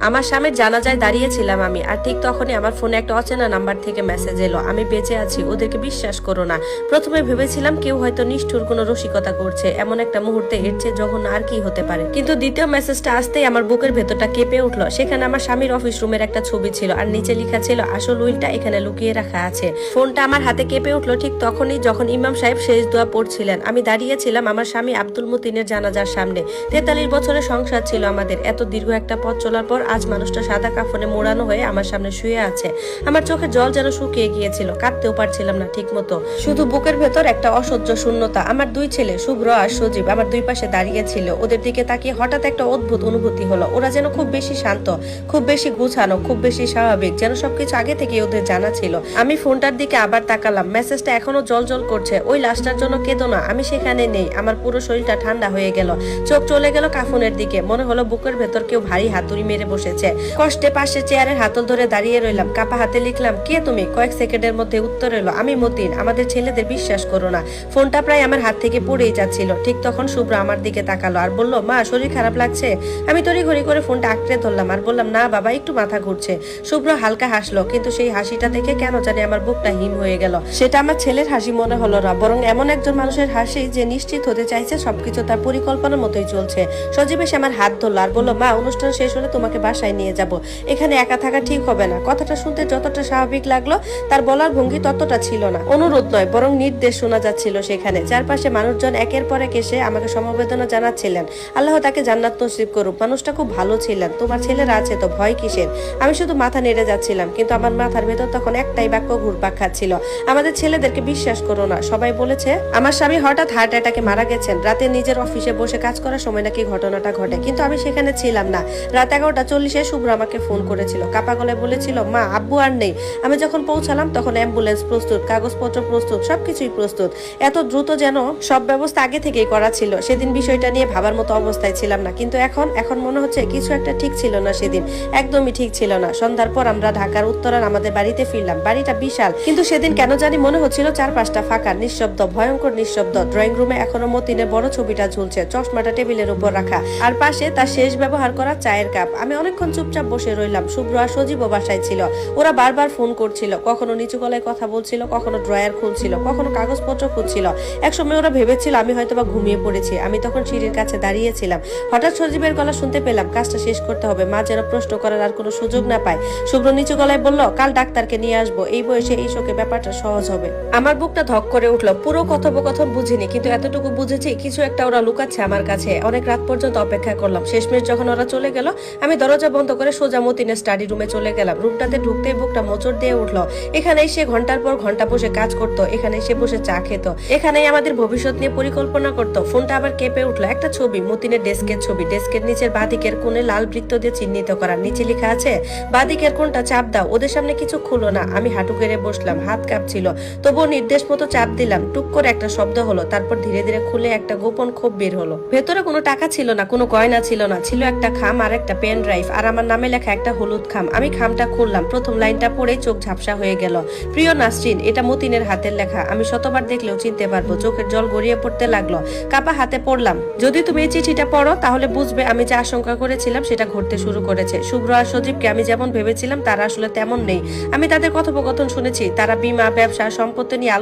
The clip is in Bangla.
আমার স্বামীর জানাজায় দাঁড়িয়েছিলাম আমি, আর ঠিক তখনই আমার ফোনে একটা অচেনা নাম্বার থেকে মেসেজ এলো, আমি বেঁচে আছি, ওদেরকে বিশ্বাস করো না। প্রথমে ভেবেছিলাম কেউ হয়তো নিষ্ঠুর কোনো রসিকতা করছে, এমন একটা মুহূর্তে এর চেয়ে জঘন্য আর কি হতে পারে। কিন্তু দ্বিতীয় মেসেজটা আসতেই আমার বুকের ভেতরটা কেঁপে উঠলো। সেখানে আমার স্বামীর অফিস রুমের একটা ছবি ছিল, আর নিচে লেখা ছিল আসল উইলটা এখানে লুকিয়ে রাখা আছে। ফোনটা আমার হাতে কেঁপে উঠলো ঠিক তখনই যখন ইমাম সাহেব শেষ দোয়া পড়ছিলেন। আমি দাঁড়িয়েছিলাম আমার স্বামী আব্দুল মতিনের জানাজার সামনে। 43 বছরের সংসার ছিল আমাদের। এত দীর্ঘ একটা পথ চলার পর আজ মানুষটা সাদা কাফনে মোড়ানো হয়ে আমার সামনে শুয়ে আছে। আমার চোখে জল যেন শুকিয়ে গিয়েছিল, কাঁদতেও পারছিলাম না ঠিক মতো। শুধু বুকের ভেতর একটা অসহ্য শূন্যতা। আমার দুই ছেলে শুভ্র আর সজীব আমার দুই পাশে দাঁড়িয়ে ছিল। ওদের দিকে তাকিয়ে হঠাৎ একটা অদ্ভুত অনুভূতি হলো। ওরা যেন খুব বেশি শান্ত, খুব বেশি গুছানো, খুব বেশি স্বাভাবিক, যেন সবকিছু আগে থেকে ওদের জানা ছিল। আমি ফোনটার দিকে আবার তাকালাম, মেসেজটা এখনো জল জল করছে। ওই লাশটার জন্য কেঁদো না, আমি সেখানে নেই। আমার পুরো শরীরটা ঠান্ডা হয়ে গেল, চোখ চলে গেল কাফনের দিকে। মনে হলো বুকের ভেতর কেউ ভারী হাতুড়ি মেরে বসেছে। কষ্টে পাশে চেয়ারের হাতল ধরে দাঁড়িয়ে রইলাম, কাপা হাতে লিখলাম, কে তুমি? কয়েক সেকেন্ডের মধ্যে উত্তর এলো, আমি মতিন, আমাদের ছেলেদের বিশ্বাস করো না। ফোনটা প্রায় আমার হাত থেকে পড়েই যাচ্ছিল। ঠিক তখন শুভ্র আমার দিকে তাকালো আর বলল, মা শরীর খারাপ লাগছে? আমি তড়িঘড়ি করে ফোনটা আঁকড়ে ধরলাম আর বললাম, না বাবা, একটু মাথা ঘুরছে। শুভ্র হালকা হাসলো, কিন্তু সেই হাসিটা দেখে কেন জানি আমার বুকটা হিম হয়ে গেল। সেটা আমার ছেলের হাসি মনে হলো না, বরং এমন একজন মানুষের হাসি যে নিশ্চিত হতে চাইছে সবকিছু তার পরিকল্পনার মতোই চলছে। সজীব এসে আমার হাত ধরলো আর বললো, মা অনুষ্ঠান শেষ হলে তোমাকে বাসায় নিয়ে যাব, এখানে একা থাকা ঠিক হবে না। কথাটা শুনতে যতটা স্বাভাবিক লাগলো, তার বলার ভঙ্গি ততটা ছিল না। অনুরোধ নয়, বরং নির্দেশ শোনা যাচ্ছিল সেখানে। চারপাশে মানুষজন একের পর এক এসে আমাকে সমবেদনা জানাচ্ছিলেন। আল্লাহ তাকে জান্নাত নসিব করুক, মানুষটা খুব ভালো ছিলেন। তোমার ছেলেরা আছে তো, ভয় কিসের? আমি শুধু মাথা নেড়ে যাচ্ছিলাম, কিন্তু আমার মাথার ভেতর তখন একটাই বাক্য ঘুরপাক খাচ্ছিল, আমাদের ছেলেদেরকে বিশ্বাস করো না। সবাই বলেছে আমার স্বামী হঠাৎ হার্ট অ্যাটাকে মারা গেছেন, রাতে নিজের অফিসে বসে কাজ করার সময় নাকি ঘটনাটা ঘটে, কিন্তু আমি সেখানে ছিলাম না। রাত 11:40 শুভ্র আমাকে ফোন করেছিল, কাপা গলায় বলেছিল, মা আব্বু আর নেই। আমি যখন পৌঁছালাম তখন অ্যাম্বুলেন্স প্রস্তুত, কাগজপত্র প্রস্তুত, সবকিছুই প্রস্তুত। এত দ্রুত যেন সব ব্যবস্থা আগে থেকেই করা ছিল। সেদিন বিষয়টা নিয়ে ভাবার মতো অবস্থায় ছিলাম না, কিন্তু এখন মনে হচ্ছে কিছু একটা ঠিক ছিল না। সেদিন একদমই ঠিক ছিল না। সন্ধ্যার পর আমরা ঢাকার উত্তরার আমাদের বাড়িতে ফিরলাম। বাড়িটা বিশাল, কিন্তু সেদিন কেন জানি মনে হচ্ছিল চারপাশটা ফাঁকা, নিঃশব্দ, ভয়ঙ্কর নিঃশব্দ। ড্রয়িং রুমে এখনো মতিনের বড় ছবিটা ঝুলছে, চশমাটা টেবিলের উপর রাখা, আর পাশে তার শেষ ব্যবহার করা চায়ের কাপ। আমি অনেকক্ষণ চুপচাপ বসে রইলাম। শুভ্র আর সজীব বাসায় ছিল। ওরা বারবার ফোন করছিল, কখনো নিচু গলায় কথা বলছিল, কখনো ড্রয়ার খুলছিল, কখনো কাগজপত্র খুঁজছিল। একসময় ওরা ভেবেছিল আমি হয়তোবা ঘুমিয়ে পড়েছি। আমি তখন সিঁড়ির কাছে দাঁড়িয়েছিলাম। হঠাৎ সজীবের গলা শুনতে পেলাম, কাজটা শেষ করতে হবে, মা যেন প্রশ্ন করার আর কোনো সুযোগ না পায়। শুভ্র নিচু গলায় বলল, কাল ডাক্তারকে নিয়ে আসবো, এই বয়সে এই শোকে ব্যাপারটা সহজ হবে। আমার বুকটা ধক করে উঠলো। পুরো কথোপকথন বুঝিনি, কিন্তু এতটুকু বুঝেছি কিছু একটা ওরা লুকাচ্ছে আমার কাছে। অনেক রাত পর্যন্ত অপেক্ষা করলাম। শেষমেশ যখন ওরা চলে গেল, আমি দরজা বন্ধ করে সোজা মতিনের স্টাডি রুমে চলে গেলাম। রুমটাতে ঢুকতেই বুকটা মোচড় দিয়ে উঠলো। এখানেই সে ঘন্টার পর ঘন্টা বসে কাজ করতো, এখানেই সে বসে চা খেত, এখানেই আমাদের ভবিষ্যৎ নিয়ে পরিকল্পনা করতো। ফোনটা আবার কেঁপে উঠলো। একটা ছবি, মতিনের ডেস্কের ছবি। ডেস্কের নিচের বাঁদিকের কোণে লাল বৃত্ত দিয়ে চিহ্নিত করা, নিচে লেখা আছে, বাঁদিকের কোণটা চাপ দাও। ওদের সামনে কিছু খুলো না। আমি হাঁটু গেড়ে বসলাম, হাত কাঁপছিল, তবুও নির্দেশ মতো চাপ দিলাম। টুক করে একটা শব্দ হলো, তারপর ধীরে ধীরে খুলে একটা গোপন খোপ বের হলো। ভেতরে কোনো টাকা ছিল না, কোনো গয়না ছিল না, ছিল একটা খাম আর একটা পেন ড্রাইভ, আর আমার নামে লেখা একটা হলুদ খাম। আমি খামটা খুললাম। প্রথম লাইনটা পড়ে চোখ ঝাপসা হয়ে গেল, প্রিয় নাসরিন। এটা মতিনের হাতের লেখা। আমি শতবার দেখলেও চিনতে পারবো। চোখের জল গড়িয়ে পড়তে লাগলো। কাপা হাতে পড়লাম, যদি তুমি এই চিঠিটা পড়ো তাহলে বুঝবে আমি যা আশঙ্কা করেছিলাম সেটা ঘটতে শুরু করেছে। শুভ্র আর সজীবকে আমি যেমন ভেবেছিলাম তারা আসলে তেমন নেই। আমি তাদের কথোপকথন শুনেছি, তারা বীমা, ব্যবসা, সম্পত্তি নিয়ে